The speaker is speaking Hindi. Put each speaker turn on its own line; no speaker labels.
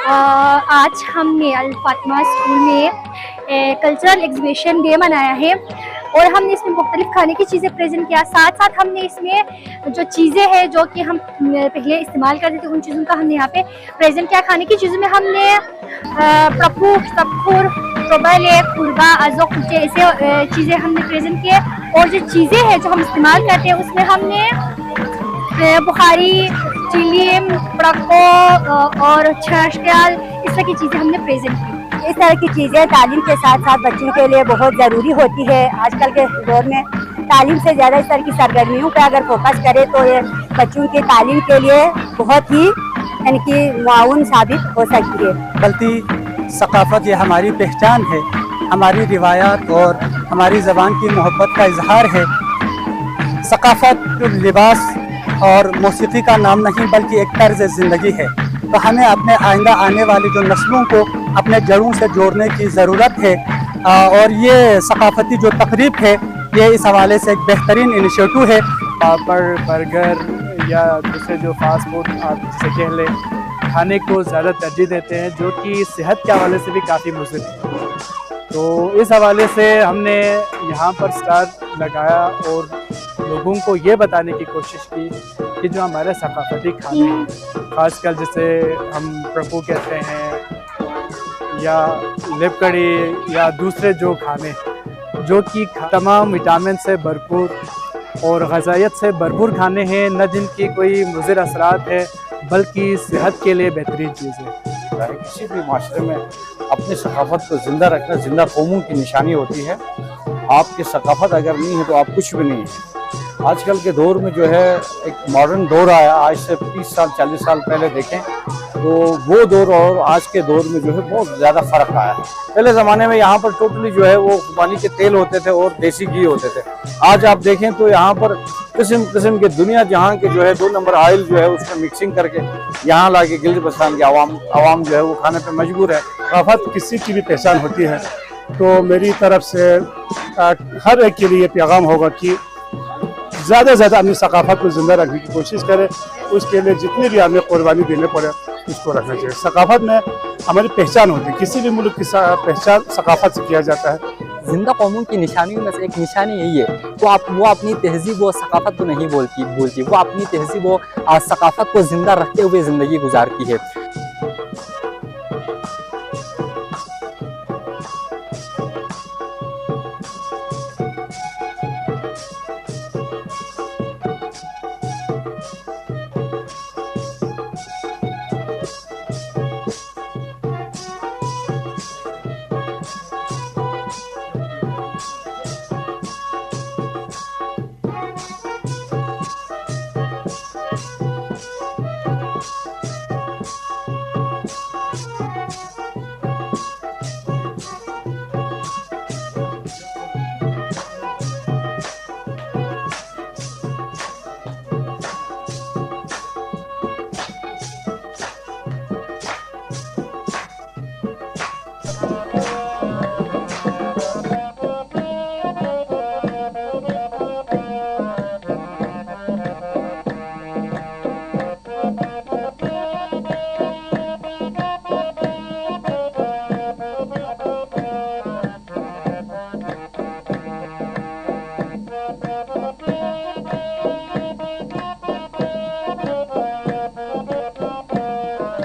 आज हमने अल फातिमा स्कूल में कल्चरल एग्जीबिशन डे मनाया है और हमने इसमें मुख्तलिफ खाने की चीज़ें प्रेजेंट किया। साथ साथ हमने इसमें जो चीज़ें हैं जो कि हम पहले इस्तेमाल करते थे उन चीज़ों का हमने यहाँ पे प्रेजेंट किया। खाने की चीज़ों में हमने प्रपू, सफुर, टोबले, खुरबा, अज़ो, कुल्चे ऐसे चीज़ें हमने प्रेजेंट किए। और जो चीज़ें हैं जो हम इस्तेमाल करते हैं उसमें हमने बुखारी, चिलीम, प्रको और छाशक्याल इस तरह की चीज़ें हमने प्रेजेंट की।
इस तरह की चीज़ें तालीम के साथ साथ बच्चों के लिए बहुत ज़रूरी होती है। आजकल के दौर में तालीम से ज़्यादा इस तरह की सरगर्मियों पर अगर फोकस करें तो ये बच्चों की तालीम के लिए बहुत ही यानी कि मुआवन साबित हो सकती है।
बल्कि सकाफ़त ये हमारी पहचान है, हमारी रिवायात और हमारी ज़बान की मोहब्बत का इजहार है। सकाफ़त लिबास और मौसीकी का नाम नहीं बल्कि एक तर्ज़ ज़िंदगी है। तो हमें अपने आइंदा आने वाली जो नस्लों को अपने जड़ों से जोड़ने की ज़रूरत है और ये सकाफ़ती जो तक़रीब है ये इस हवाले से एक बेहतरीन इनिशिएटिव है।
पापड़, बर्गर या दूसरे जो फास्ट फूड आप जिसे कह लें, खाने को ज़्यादा तरजीह देते हैं जो कि सेहत के हवाले से भी काफ़ी मुज़िर है। तो इस हवाले से हमने यहाँ पर स्टार लगाया और लोगों को ये बताने की कोशिश की कि जो हमारे सकाफ़ती खाने हैं, ख़ासकर जिसे हम प्रभु कहते हैं या लिपकड़ी या दूसरे जो खाने जो कि तमाम विटामिन से भरपूर और ग़िज़ाइयत से भरपूर खाने हैं, न जिनकी कोई मुज़िर असरात है बल्कि सेहत के लिए बेहतरीन चीज़ है।
किसी भी माशरे में अपनी सकाफ़त को ज़िंदा रखना ज़िंदा कौमों की निशानी होती है। आपकी सकाफ़त अगर नहीं है तो आप कुछ भी नहीं है। आजकल के दौर में जो है एक मॉडर्न दौर आया, आज से 30 साल 40 साल पहले देखें तो वो दौर और आज के दौर में जो है बहुत ज़्यादा फ़र्क आया है। पहले ज़माने में यहाँ पर टोटली जो है वो खुबानी के तेल होते थे और देसी घी होते थे। आज आप देखें तो यहाँ पर किस्म किस्म के दुनिया जहाँ के जो है 2 नंबर ऑयल जो है उसमें मिक्सिंग करके यहाँ ला के गिलगिस्तान के आवाम जो है वो खाने पर मजबूर है।
सकाफ़त किसी की भी पहचान होती है तो मेरी तरफ से हर एक के लिए पैगाम होगा कि ज़्यादा से ज़्यादा अपनी सकाफ़त को ज़िंदा रखने की कोशिश करें। उसके लिए जितनी भी हमें कुर्बानी देने पड़े उसको रखना चाहिए। सकाफ़त में हमारी पहचान होती है, किसी भी मुल्क की पहचान सकाफ़त से किया जाता है।
जिंदा कौमों की निशानियों में से एक निशानी यही है। तो वो अपनी तहजीब व सकाफ़त को नहीं बोलती, वो अपनी तहजीब व सकाफ़त को ज़िंदा रखते हुए ज़िंदगी गुजारती है।